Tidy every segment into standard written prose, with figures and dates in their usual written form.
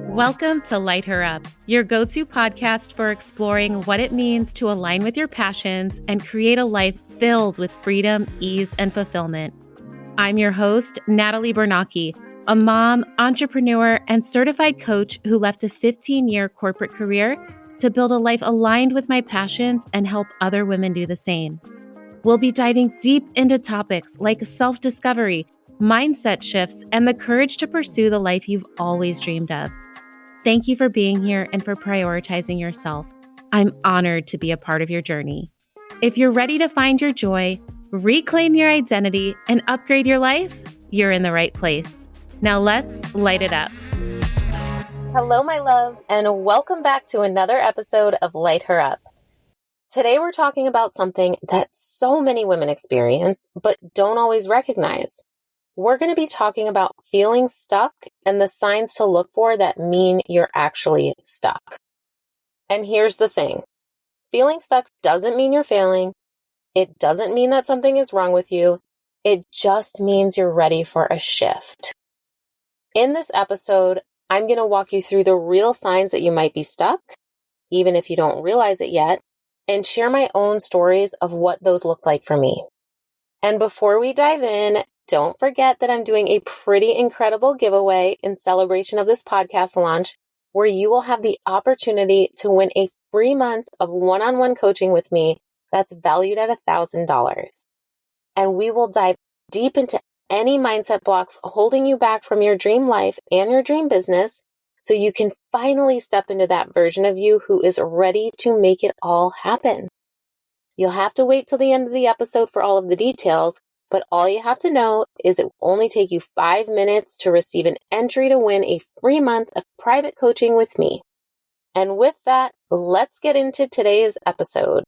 Welcome to Light Her Up, your go-to podcast for exploring what it means to align with your passions and create a life filled with freedom, ease, and fulfillment. I'm your host, Natalie Bernacchi, a mom, entrepreneur, and certified coach who left a 15-year corporate career to build a life aligned with my passions and help other women do the same. We'll be diving deep into topics like self-discovery, mindset shifts, and the courage to pursue the life you've always dreamed of. Thank you for being here and for prioritizing yourself. I'm honored to be a part of your journey. If you're ready to find your joy, reclaim your identity, and upgrade your life, you're in the right place. Now let's light it up. Hello, my loves, and welcome back to another episode of Light Her Up. Today, we're talking about something that so many women experience, but don't always recognize. We're going to be talking about feeling stuck and the signs to look for that mean you're actually stuck. And here's the thing. Feeling stuck doesn't mean you're failing. It doesn't mean that something is wrong with you. It just means you're ready for a shift. In this episode, I'm going to walk you through the real signs that you might be stuck, even if you don't realize it yet, and share my own stories of what those look like for me. And before we dive in, don't forget that I'm doing a pretty incredible giveaway in celebration of this podcast launch, where you will have the opportunity to win a free month of one-on-one coaching with me that's valued at $1,000. And we will dive deep into any mindset blocks holding you back from your dream life and your dream business, so you can finally step into that version of you who is ready to make it all happen. You'll have to wait till the end of the episode for all of the details, but all you have to know is it will only take you 5 minutes to receive an entry to win a free month of private coaching with me. And with that, let's get into today's episode.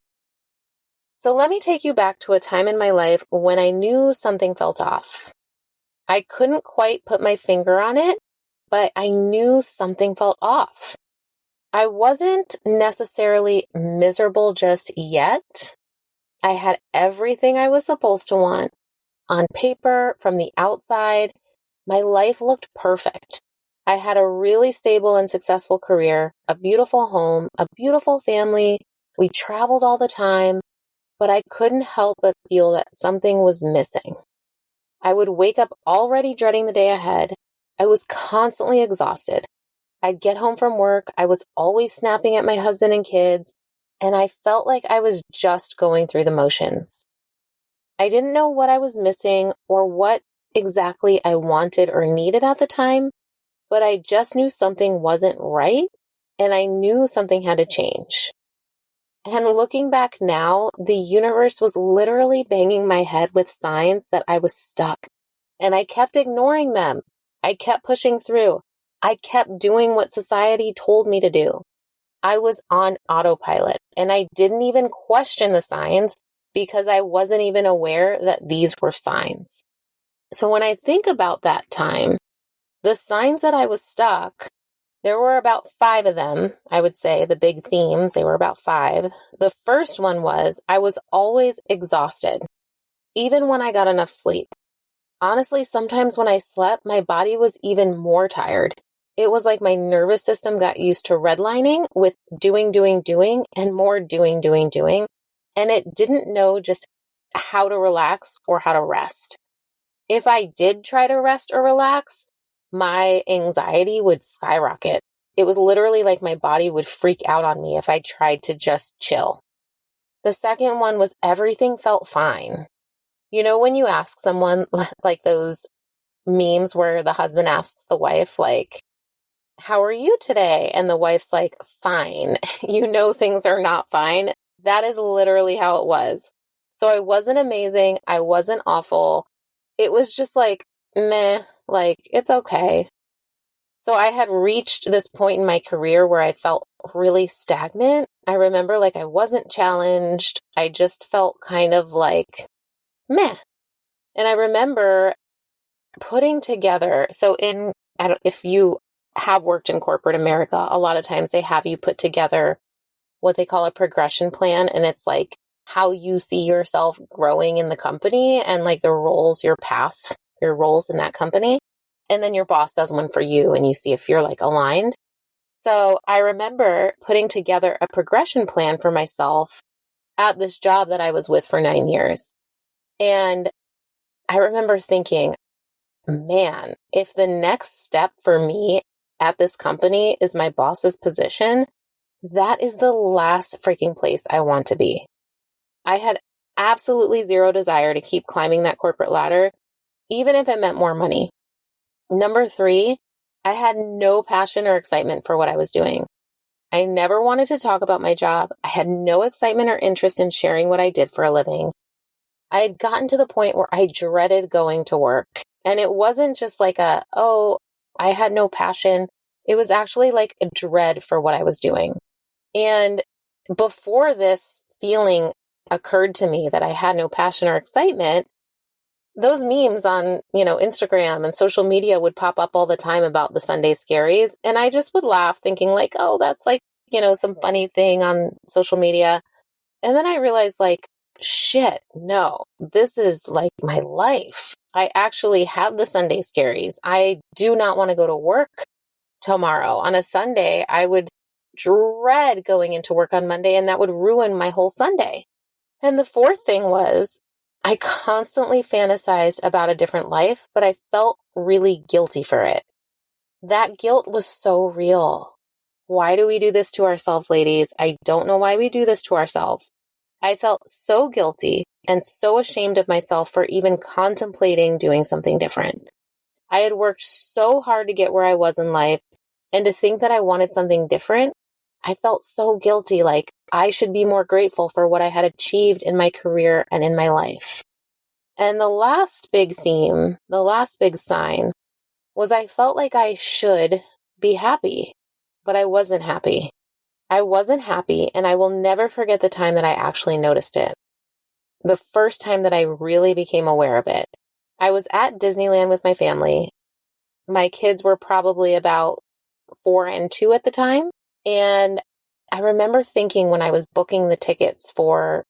So let me take you back to a time in my life when I knew something felt off. I couldn't quite put my finger on it, but I knew something felt off. I wasn't necessarily miserable just yet. I had everything I was supposed to want. On paper, from the outside, my life looked perfect. I had a really stable and successful career, a beautiful home, a beautiful family. We traveled all the time, but I couldn't help but feel that something was missing. I would wake up already dreading the day ahead. I was constantly exhausted. I'd get home from work. I was always snapping at my husband and kids, and I felt like I was just going through the motions. I didn't know what I was missing or what exactly I wanted or needed at the time, but I just knew something wasn't right, and I knew something had to change. And looking back now, the universe was literally banging my head with signs that I was stuck, and I kept ignoring them. I kept pushing through. I kept doing what society told me to do. I was on autopilot, and I didn't even question the signs because I wasn't even aware that these were signs. So when I think about that time, the signs that I was stuck, there were about 5 of them. I would say the big themes, they were about 5. The first one was I was always exhausted, even when I got enough sleep. Honestly, sometimes when I slept, my body was even more tired. It was like my nervous system got used to redlining with doing, and more doing. And it didn't know just how to relax or how to rest. If I did try to rest or relax, my anxiety would skyrocket. It was literally like my body would freak out on me if I tried to just chill. The second one was everything felt fine. You know, when you ask someone, like those memes where the husband asks the wife, like, how are you today? And the wife's like, fine. You know things are not fine. That is literally how it was. So I wasn't amazing. I wasn't awful. It was just like, meh, like, it's okay. So I had reached this point in my career where I felt really stagnant. I remember like I wasn't challenged. I just felt kind of like, meh. And I remember putting together, if you have worked in corporate America, a lot of times they have you put together what they call a progression plan. And it's like how you see yourself growing in the company and like the roles, your path your roles in that company. And then your boss does one for you and you see if you're like aligned. So I remember putting together a progression plan for myself at this job that I was with for 9 years. And I remember thinking, man, if the next step for me at this company is my boss's position, that is the last freaking place I want to be. I had absolutely zero desire to keep climbing that corporate ladder, even if it meant more money. Number 3, I had no passion or excitement for what I was doing. I never wanted to talk about my job. I had no excitement or interest in sharing what I did for a living. I had gotten to the point where I dreaded going to work. And it wasn't just like I had no passion. It was actually like a dread for what I was doing. And before this feeling occurred to me that I had no passion or excitement, those memes on, Instagram and social media would pop up all the time about the Sunday scaries. And I just would laugh thinking like, oh, that's like, some funny thing on social media. And then I realized like, shit, no, this is like my life. I actually have the Sunday scaries. I do not want to go to work tomorrow. On a Sunday, I would dread going into work on Monday, and that would ruin my whole Sunday. And the fourth thing was I constantly fantasized about a different life, but I felt really guilty for it. That guilt was so real. Why do we do this to ourselves, ladies? I don't know why we do this to ourselves. I felt so guilty and so ashamed of myself for even contemplating doing something different. I had worked so hard to get where I was in life, and to think that I wanted something different, I felt so guilty, like I should be more grateful for what I had achieved in my career and in my life. And the last big theme, the last big sign, was I felt like I should be happy, but I wasn't happy. I wasn't happy, and I will never forget the time that I actually noticed it. The first time that I really became aware of it. I was at Disneyland with my family. My kids were probably about 4 and 2 at the time. And I remember thinking when I was booking the tickets for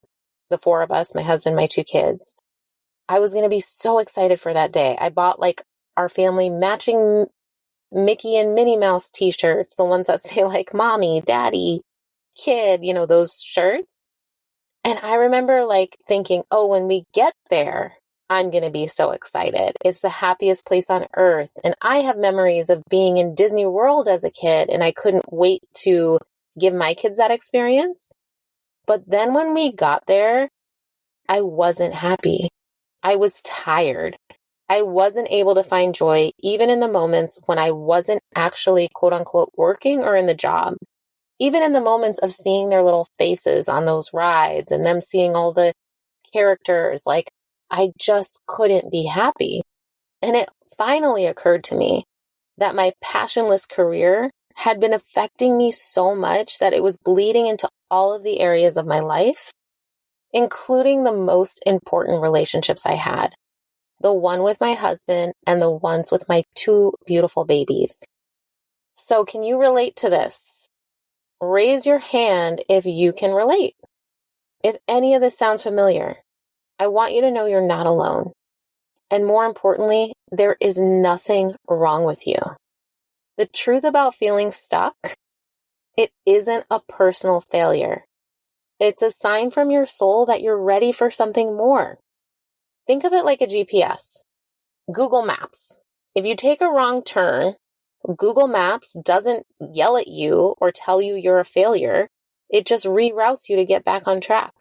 the 4 of us, my husband, my 2 kids, I was going to be so excited for that day. I bought like our family matching Mickey and Minnie Mouse t-shirts, the ones that say like mommy, daddy, kid, those shirts. And I remember like thinking, oh, when we get there, I'm going to be so excited. It's the happiest place on earth. And I have memories of being in Disney World as a kid, and I couldn't wait to give my kids that experience. But then when we got there, I wasn't happy. I was tired. I wasn't able to find joy even in the moments when I wasn't actually quote unquote working or in the job. Even in the moments of seeing their little faces on those rides and them seeing all the characters, like I just couldn't be happy. And it finally occurred to me that my passionless career had been affecting me so much that it was bleeding into all of the areas of my life, including the most important relationships I had, the one with my husband and the ones with my 2 beautiful babies. So can you relate to this? Raise your hand if you can relate. If any of this sounds familiar, I want you to know you're not alone. And more importantly, there is nothing wrong with you. The truth about feeling stuck, it isn't a personal failure. It's a sign from your soul that you're ready for something more. Think of it like a GPS. Google Maps. If you take a wrong turn, Google Maps doesn't yell at you or tell you you're a failure. It just reroutes you to get back on track.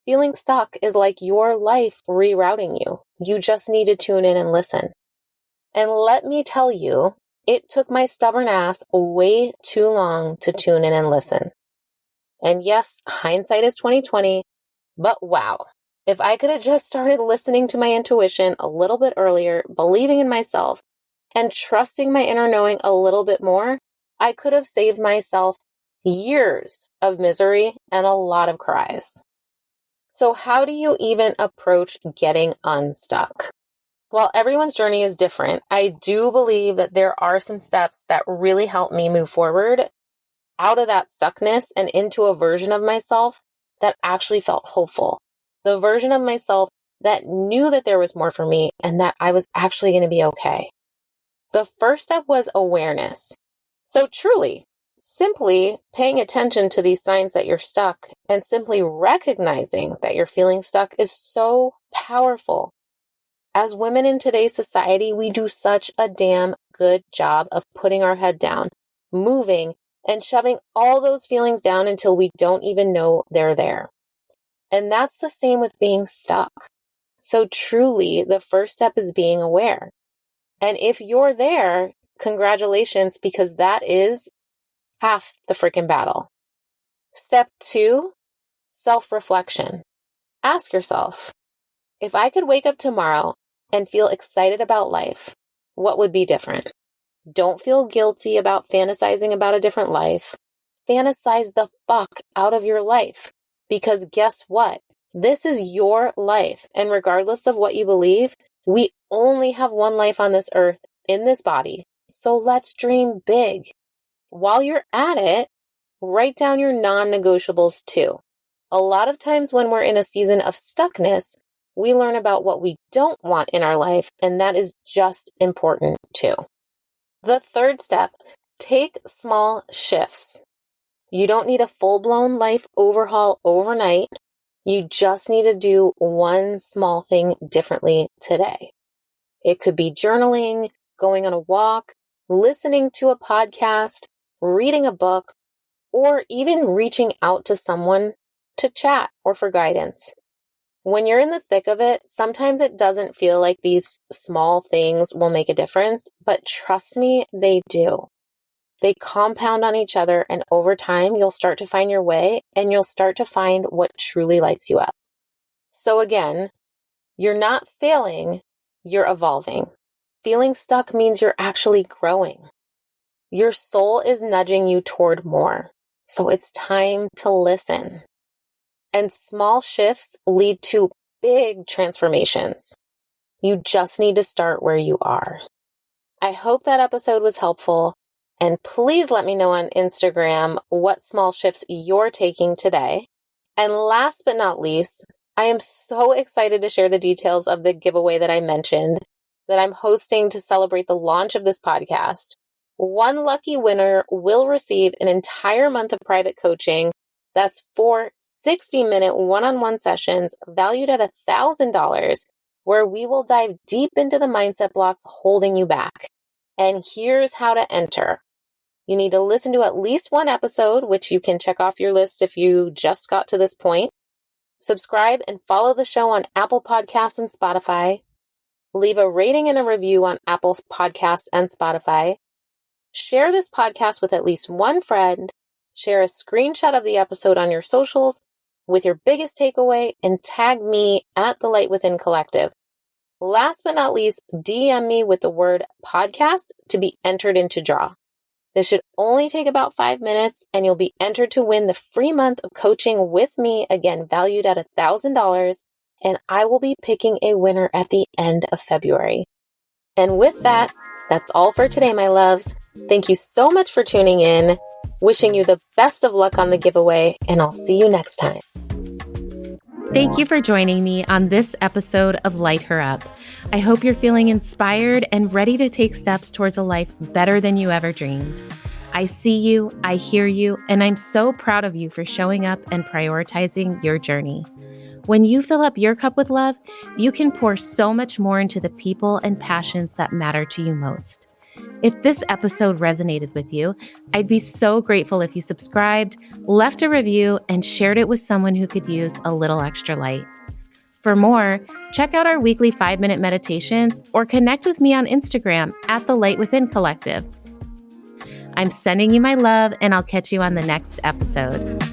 Feeling stuck is like your life rerouting you. You just need to tune in and listen. And let me tell you, it took my stubborn ass way too long to tune in and listen. And yes, hindsight is 2020, but wow. If I could have just started listening to my intuition a little bit earlier, believing in myself, and trusting my inner knowing a little bit more, I could have saved myself years of misery and a lot of cries. So how do you even approach getting unstuck? While everyone's journey is different, I do believe that there are some steps that really help me move forward out of that stuckness and into a version of myself that actually felt hopeful. The version of myself that knew that there was more for me and that I was actually going to be okay. The first step was awareness. So truly, simply paying attention to these signs that you're stuck and simply recognizing that you're feeling stuck is so powerful. As women in today's society, we do such a damn good job of putting our head down, moving, and shoving all those feelings down until we don't even know they're there. And that's the same with being stuck. So truly, the first step is being aware. And if you're there, congratulations, because that is half the freaking battle. Step 2, self-reflection. Ask yourself, if I could wake up tomorrow and feel excited about life, what would be different? Don't feel guilty about fantasizing about a different life. Fantasize the fuck out of your life. Because guess what? This is your life. And regardless of what you believe, we only have one life on this earth in this body. So let's dream big. While you're at it, write down your non-negotiables too. A lot of times when we're in a season of stuckness, we learn about what we don't want in our life, and that is just important too. The third step, take small shifts. You don't need a full-blown life overhaul overnight. You just need to do one small thing differently today. It could be journaling, going on a walk, listening to a podcast, reading a book, or even reaching out to someone to chat or for guidance. When you're in the thick of it, sometimes it doesn't feel like these small things will make a difference, but trust me, they do. They compound on each other, and over time, you'll start to find your way and you'll start to find what truly lights you up. So again, you're not failing, you're evolving. Feeling stuck means you're actually growing. Your soul is nudging you toward more. So it's time to listen. And small shifts lead to big transformations. You just need to start where you are. I hope that episode was helpful. And please let me know on Instagram what small shifts you're taking today. And last but not least, I am so excited to share the details of the giveaway that I mentioned that I'm hosting to celebrate the launch of this podcast. One lucky winner will receive an entire month of private coaching. That's 4 60-minute one-on-one sessions valued at $1,000, where we will dive deep into the mindset blocks holding you back. And here's how to enter. You need to listen to at least one episode, which you can check off your list if you just got to this point. Subscribe and follow the show on Apple Podcasts and Spotify. Leave a rating and a review on Apple Podcasts and Spotify. Share this podcast with at least one friend. Share a screenshot of the episode on your socials with your biggest takeaway and tag me at The Light Within Collective. Last but not least, DM me with the word podcast to be entered into draw. This should only take about 5 minutes and you'll be entered to win the free month of coaching with me, again, valued at $1,000. And I will be picking a winner at the end of February. And with that, that's all for today, my loves. Thank you so much for tuning in. Wishing you the best of luck on the giveaway, and I'll see you next time. Thank you for joining me on this episode of Light Her Up. I hope you're feeling inspired and ready to take steps towards a life better than you ever dreamed. I see you, I hear you, and I'm so proud of you for showing up and prioritizing your journey. When you fill up your cup with love, you can pour so much more into the people and passions that matter to you most. If this episode resonated with you, I'd be so grateful if you subscribed, left a review, and shared it with someone who could use a little extra light. For more, check out our weekly 5-minute meditations or connect with me on Instagram at The Light Within Collective. I'm sending you my love, and I'll catch you on the next episode.